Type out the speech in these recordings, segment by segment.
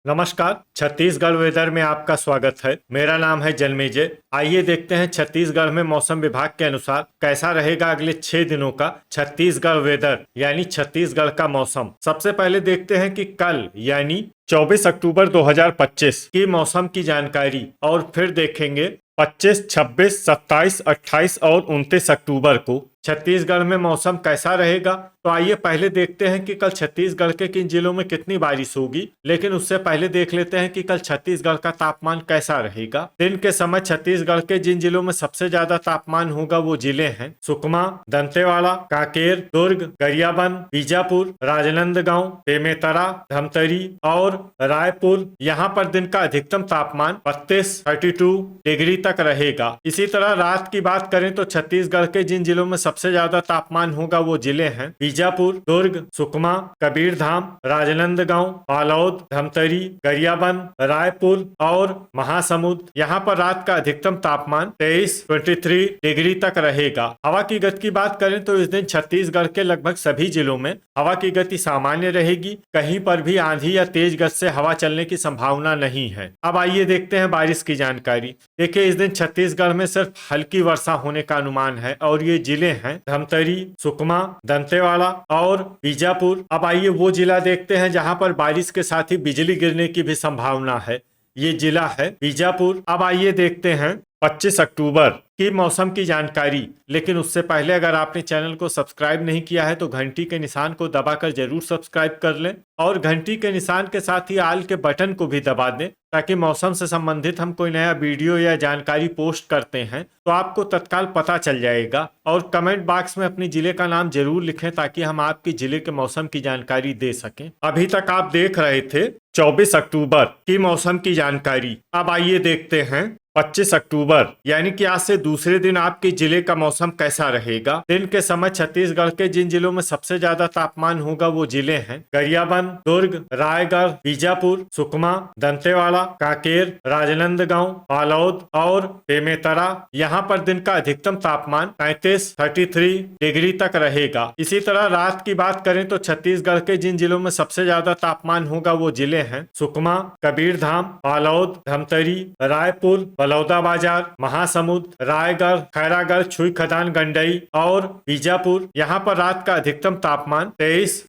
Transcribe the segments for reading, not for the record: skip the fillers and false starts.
नमस्कार। छत्तीसगढ़ वेदर में आपका स्वागत है। मेरा नाम है जन्मेजय। आइए देखते हैं छत्तीसगढ़ में मौसम विभाग के अनुसार कैसा रहेगा अगले 6 दिनों का छत्तीसगढ़ वेदर यानी छत्तीसगढ़ का मौसम। सबसे पहले देखते हैं कि कल यानी 24 अक्टूबर 2025 की मौसम की जानकारी और फिर देखेंगे 25, 26, 27, 28 और 29 अक्टूबर को छत्तीसगढ़ में मौसम कैसा रहेगा। तो आइए पहले देखते हैं कि कल छत्तीसगढ़ के किन जिलों में कितनी बारिश होगी, लेकिन उससे पहले देख लेते हैं कि कल छत्तीसगढ़ का तापमान कैसा रहेगा। दिन के समय छत्तीसगढ़ के जिन जिलों में सबसे ज्यादा तापमान होगा वो जिले हैं सुकमा, दंतेवाड़ा, कांकेर, दुर्ग, गरियाबंद, बीजापुर, राजनांदगांव, बेमेतरा, धमतरी और रायपुर। यहाँ पर दिन का अधिकतम तापमान 32 डिग्री तक रहेगा। इसी तरह रात की बात करें तो छत्तीसगढ़ के जिन जिलों में सबसे ज्यादा तापमान होगा वो जिले हैं बीजापुर, दुर्ग, सुकमा, कबीरधाम, राजनांदगांव, बालोद, धमतरी, गरियाबंद, रायपुर और महासमुंद। यहाँ पर रात का अधिकतम तापमान 23 डिग्री तक रहेगा। हवा की गति की बात करें तो इस दिन छत्तीसगढ़ के लगभग सभी जिलों में हवा की गति सामान्य रहेगी। कहीं पर भी आंधी या तेज गति से हवा चलने की संभावना नहीं है। अब आइए देखते हैं बारिश की जानकारी। देखिए, इस दिन छत्तीसगढ़ में सिर्फ हल्की वर्षा होने का अनुमान है और ये जिले हैं धमतरी, सुकमा, दंतेवाड़ा और बीजापुर। अब आइए वो जिला देखते हैं जहां पर बारिश के साथ ही बिजली गिरने की भी संभावना है। ये जिला है बीजापुर। अब आइए देखते हैं 25 अक्टूबर की मौसम की जानकारी। लेकिन उससे पहले अगर आपने चैनल को सब्सक्राइब नहीं किया है तो घंटी के निशान को दबाकर जरूर सब्सक्राइब कर लें और घंटी के निशान के साथ ही आल के बटन को भी दबा दें, ताकि मौसम से संबंधित हम कोई नया वीडियो या जानकारी पोस्ट करते हैं तो आपको तत्काल पता चल जाएगा। और कमेंट बॉक्स में अपने जिले का नाम जरूर लिखें ताकि हम आपके जिले के मौसम की जानकारी दे सकें। अभी तक आप देख रहे थे 24 अक्टूबर की मौसम की जानकारी। अब आइए देखते हैं 25 अक्टूबर यानी कि आज से दूसरे दिन आपके जिले का मौसम कैसा रहेगा। दिन के समय छत्तीसगढ़ के जिन जिलों में सबसे ज्यादा तापमान होगा वो जिले हैं गरियाबंद, दुर्ग, रायगढ़, बीजापुर, सुकमा, दंतेवाड़ा, कांकेर, राजनांदगांव, बालोद और बेमेतरा। यहाँ पर दिन का अधिकतम तापमान 33 डिग्री तक रहेगा। इसी तरह रात की बात करें तो छत्तीसगढ़ के जिन जिलों में सबसे ज्यादा तापमान होगा वो जिले हैं सुकमा, कबीरधाम, बालोद, धमतरी, रायपुर, बलौदाबाजार, महासमुंद, रायगढ़, खैरागढ़, छुई खदान, गंडई और बीजापुर। यहाँ पर रात का अधिकतम तापमान 23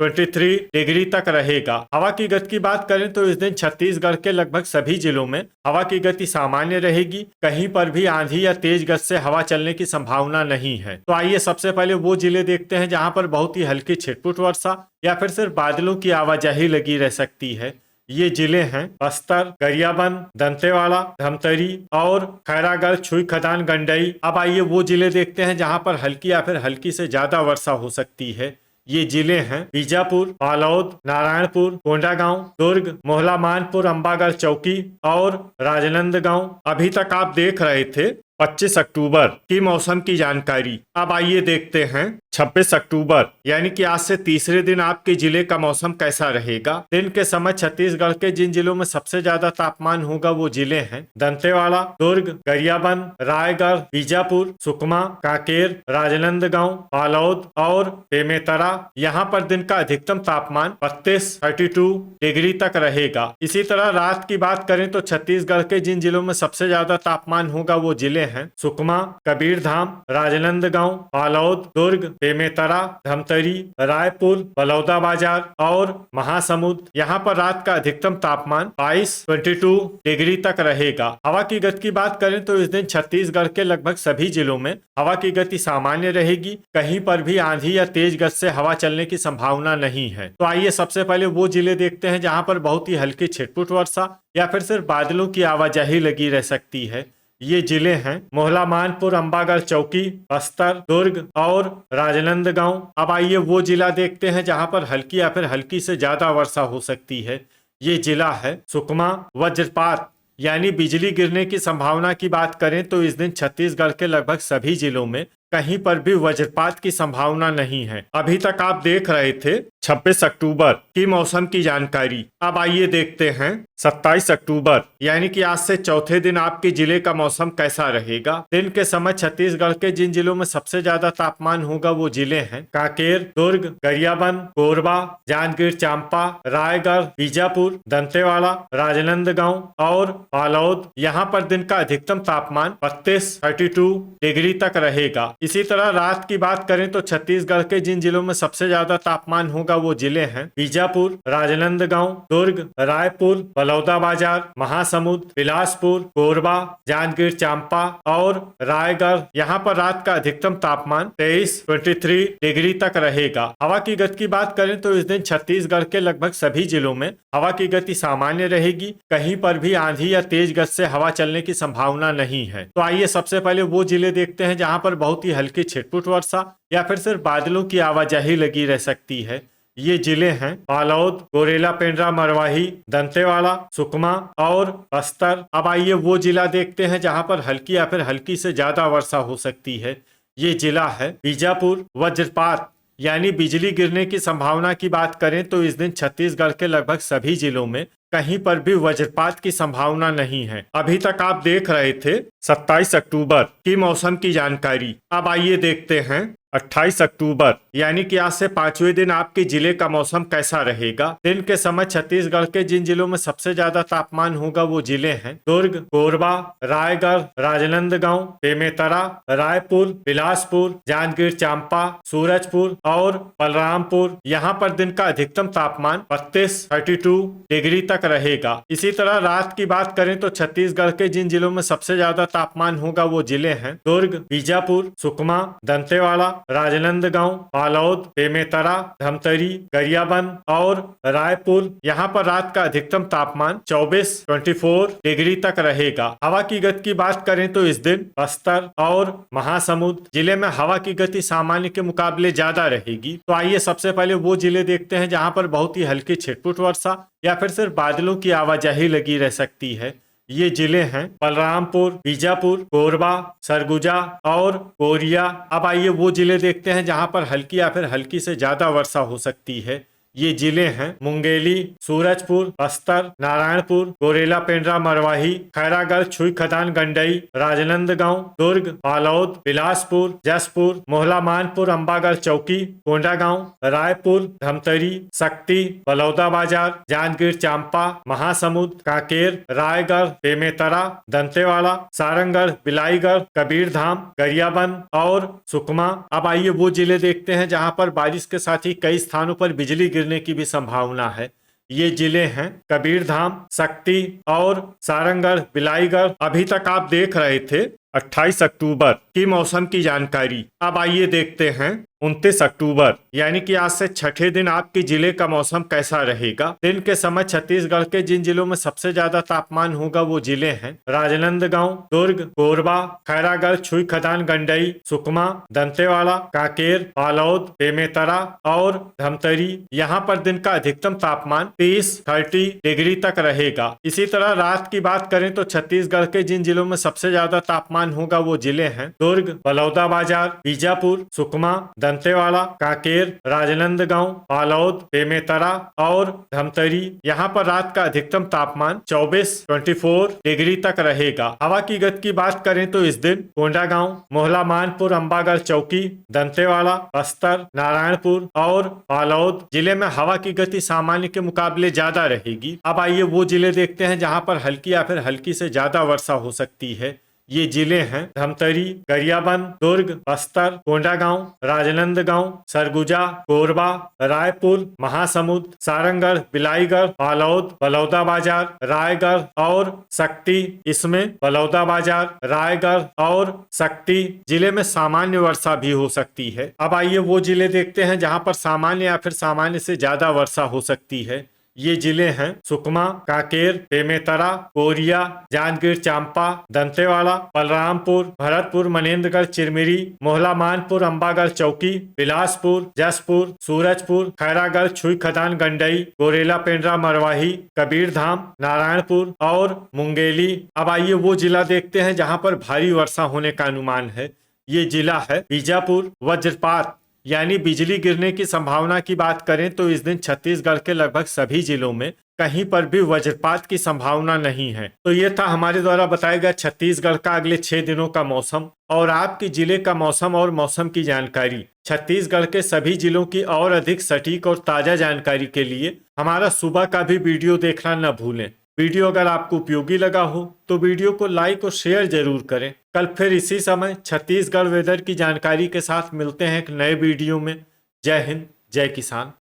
डिग्री तक रहेगा। हवा की गति की बात करें तो इस दिन छत्तीसगढ़ के लगभग सभी जिलों में हवा की गति सामान्य रहेगी। कहीं पर भी आंधी या तेज गति से हवा चलने की संभावना नहीं है। तो आइए सबसे पहले वो जिले देखते हैं जहाँ पर बहुत ही हल्की छिटपुट वर्षा या फिर सिर्फ बादलों की आवाजाही लगी रह सकती है। ये जिले हैं बस्तर, गरियाबंद, दंतेवाड़ा, धमतरी और खैरागढ़, छुई खदान, गंडई। अब आइए वो जिले देखते हैं जहां पर हल्की या फिर हल्की से ज्यादा वर्षा हो सकती है। ये जिले हैं बीजापुर, बालोद, नारायणपुर, कोंडागांव, दुर्ग, मोहला मानपुर, अंबागढ़ चौकी और राजनांदगांव। अभी तक आप देख रहे थे 25 अक्टूबर की मौसम की जानकारी। अब आइए देखते हैं 26 अक्टूबर यानी कि आज से तीसरे दिन आपके जिले का मौसम कैसा रहेगा। दिन के समय छत्तीसगढ़ के जिन जिलों में सबसे ज्यादा तापमान होगा वो जिले हैं दंतेवाड़ा, दुर्ग, गरियाबंद, रायगढ़, बीजापुर, सुकमा, कांकेर, राजनांदगांव, बालोद और बेमेतरा। यहाँ पर दिन का अधिकतम तापमान 32 डिग्री तक रहेगा। इसी तरह रात की बात करें तो छत्तीसगढ़ के जिन जिलों में सबसे ज्यादा तापमान होगा वो जिले हैं सुकमा, कबीरधाम, राजनांदगांव, बालोद, दुर्ग, बेमेतरा, धमतरी, रायपुर, बलौदाबाजार और महासमुंद। यहाँ पर रात का अधिकतम तापमान 22 डिग्री तक रहेगा। हवा की गति की बात करें तो इस दिन छत्तीसगढ़ के लगभग सभी जिलों में हवा की गति सामान्य रहेगी। कहीं पर भी आंधी या तेज गति से हवा चलने की संभावना नहीं है। तो आइए सबसे पहले वो जिले देखते हैं जहाँ पर बहुत ही हल्की छिटपुट वर्षा या फिर सिर्फ बादलों की आवाजाही लगी रह सकती है। ये जिले हैं मोहला मानपुर, अंबागढ़ चौकी, बस्तर, दुर्ग और राजनांदगांव। अब आइए वो जिला देखते हैं जहां पर हल्की या फिर हल्की से ज्यादा वर्षा हो सकती है। ये जिला है सुकमा। वज्रपात यानी बिजली गिरने की संभावना की बात करें तो इस दिन छत्तीसगढ़ के लगभग सभी जिलों में कहीं पर भी वज्रपात की संभावना नहीं है। अभी तक आप देख रहे थे 26 अक्टूबर की मौसम की जानकारी। अब आइए देखते हैं 27 अक्टूबर यानी कि आज से चौथे दिन आपके जिले का मौसम कैसा रहेगा। दिन के समय छत्तीसगढ़ के जिन जिलों में सबसे ज्यादा तापमान होगा वो जिले हैं कांकेर, दुर्ग, गरियाबंद, कोरबा, जांजगीर चांपा, रायगढ़, बीजापुर, दंतेवाड़ा, राजनांदगांव और बालोद। यहाँ पर दिन का अधिकतम तापमान 32 डिग्री तक रहेगा। इसी तरह रात की बात करें तो छत्तीसगढ़ के जिन जिलों में सबसे ज्यादा तापमान होगा वो जिले हैं बीजापुर, राजनांदगांव, दुर्ग, रायपुर, बलौदाबाजार, महासमुंद, बिलासपुर, कोरबा, जांजगीर चांपा और रायगढ़। यहाँ पर रात का अधिकतम तापमान 23 डिग्री तक रहेगा। हवा की गति की बात करें तो इस दिन छत्तीसगढ़ के लगभग सभी जिलों में हवा की गति सामान्य रहेगी। कहीं पर भी आंधी या तेज गति से हवा चलने की संभावना नहीं है। तो आइए सबसे पहले वो जिले देखते हैं जहां पर बहुत ही हल्की छिटपुट वर्षा या फिर सिर्फ बादलों की आवाजाही लगी रह सकती है। ये जिले हैं बालोद, गोरेला, पेंड्रा, मरवाही, दंतेवाड़ा, सुकमा और बस्तर। अब आइए वो जिला देखते हैं जहां पर हल्की या फिर हल्की से ज्यादा वर्षा हो सकती है। ये जिला है बीजापुर। वज्रपात यानी बिजली गिरने की संभावना की बात करें तो इस दिन छत्तीसगढ़ के लगभग सभी जिलों में कहीं पर भी वज्रपात की संभावना नहीं है। अभी तक आप देख रहे थे 27 अक्टूबर की मौसम की जानकारी। अब आइए देखते हैं 28 अक्टूबर यानी कि आज से 5वें दिन आपके जिले का मौसम कैसा रहेगा। दिन के समय छत्तीसगढ़ के जिन जिलों में सबसे ज्यादा तापमान होगा वो जिले हैं दुर्ग, कोरबा, रायगढ़, राजनांदगांव, बेमेतरा, रायपुर, बिलासपुर, जांजगीर चांपा, सूरजपुर और बलरामपुर। यहाँ पर दिन का अधिकतम तापमान 32 डिग्री तक रहेगा। इसी तरह रात की बात करें तो छत्तीसगढ़ के जिन जिलों में सबसे ज्यादा तापमान होगा वो जिले हैं दुर्ग, बीजापुर, सुकमा, दंतेवाड़ा, राजनांदगांव, बालोद, बेमेतरा, धमतरी, गरियाबंद और रायपुर। यहाँ पर रात का अधिकतम तापमान 24 डिग्री तक रहेगा। हवा की गति की बात करें तो इस दिन बस्तर और महासमुंद जिले में हवा की गति सामान्य के मुकाबले ज्यादा रहेगी। तो आइए सबसे पहले वो जिले देखते हैं जहाँ पर बहुत ही हल्की छिटपुट वर्षा या फिर सिर्फ बादलों की आवाजाही लगी रह सकती है। ये जिले हैं बलरामपुर, बीजापुर, कोरबा, सरगुजा और कोरिया। अब आइए वो जिले देखते हैं जहां पर हल्की या फिर हल्की से ज्यादा वर्षा हो सकती है। ये जिले हैं मुंगेली, सूरजपुर, बस्तर, नारायणपुर, गोरेला, पेंड्रा, मरवाही, खैरागढ़, छुई खदान, गंडई, राजनांदगांव, दुर्ग, बालोद, बिलासपुर, जसपुर, मोहला, मानपुर, अंबागढ़, चौकी, कोंडागांव, रायपुर, धमतरी, सक्ती, बलौदाबाजार, जांजगीर चांपा, महासमुंद, कांकेर, रायगढ़, बेमेतरा, दंतेवाड़ा, सारंगढ़, बिलाईगढ़, कबीरधाम, गरियाबंद और सुकमा। अब आइए वो जिले देखते हैं जहां पर बारिश के साथ ही कई स्थानों पर बिजली गिरने की भी संभावना है। ये जिले हैं कबीरधाम, सक्ती और सारंगढ़, बिलाईगढ़। अभी तक आप देख रहे थे 28 अक्टूबर की मौसम की जानकारी। अब आइए देखते हैं 29 अक्टूबर यानी कि आज से छठे दिन आपके जिले का मौसम कैसा रहेगा। दिन के समय छत्तीसगढ़ के जिन जिलों में सबसे ज्यादा तापमान होगा वो जिले हैं राजनांदगांव, दुर्ग, कोरबा, खैरागढ़, छुई खदान, गंडई, सुकमा, दंतेवाड़ा, कांकेर, बालोद, बेमेतरा और धमतरी। यहाँ पर दिन का अधिकतम तापमान 30 डिग्री तक रहेगा। इसी तरह रात की बात करें तो छत्तीसगढ़ के जिन जिलों में सबसे ज्यादा तापमान होगा वो जिले हैं दुर्ग, बलौदाबाजार, बीजापुर, सुकमा, दंतेवाड़ा, कांकेर, राजनांदगांव, बालोद, बेमेतरा और धमतरी। यहाँ पर रात का अधिकतम तापमान 24 डिग्री तक रहेगा। हवा की गति की बात करें तो इस दिन कोंडागांव, मोहला, मानपुर, अंबागढ़, चौकी, दंतेवाड़ा, बस्तर, नारायणपुर और बालोद जिले में हवा की गति सामान्य के मुकाबले ज्यादा रहेगी। अब आइए वो जिले देखते हैं जहाँ पर हल्की या फिर हल्की से ज्यादा वर्षा हो सकती है। ये जिले हैं धमतरी, गरियाबंद, दुर्ग, बस्तर, कोंडागांव, राजनांदगांव, सरगुजा, कोरबा, रायपुर, महासमुंद, सारंगढ़, बिलाईगढ़, बालोद, बलौदाबाजार, रायगढ़ और सक्ती। इसमें बलौदाबाजार, रायगढ़ और सक्ती जिले में सामान्य वर्षा भी हो सकती है। अब आइए वो जिले देखते हैं जहां पर सामान्य या फिर सामान्य से ज्यादा वर्षा हो सकती है। ये जिले हैं सुकमा, कांकेर, बेमेतरा, कोरिया, जांजगीर चांपा, दंतेवाड़ा, बलरामपुर, भरतपुर, मनेन्द्रगढ़, चिरमिरी, मोहला, मानपुर, अंबागढ़, चौकी, बिलासपुर, जसपुर, सूरजपुर, खैरागढ़, छुई खदान, गंडई, गोरेला, पेंड्रा, मरवाही, कबीरधाम, नारायणपुर और मुंगेली। अब आइए वो जिला देखते हैं जहां पर भारी वर्षा होने का अनुमान है। ये जिला है बीजापुर। वज्रपात यानी बिजली गिरने की संभावना की बात करें तो इस दिन छत्तीसगढ़ के लगभग सभी जिलों में कहीं पर भी वज्रपात की संभावना नहीं है। तो ये था हमारे द्वारा बताया गया छत्तीसगढ़ का अगले 6 दिनों का मौसम और आपके जिले का मौसम और मौसम की जानकारी। छत्तीसगढ़ के सभी जिलों की और अधिक सटीक और ताजा जानकारी के लिए हमारा सुबह का भी वीडियो देखना न भूलें। वीडियो अगर आपको उपयोगी लगा हो तो वीडियो को लाइक और शेयर जरूर करें। कल फिर इसी समय छत्तीसगढ़ वेदर की जानकारी के साथ मिलते हैं एक नए वीडियो में। जय हिंद, जय किसान।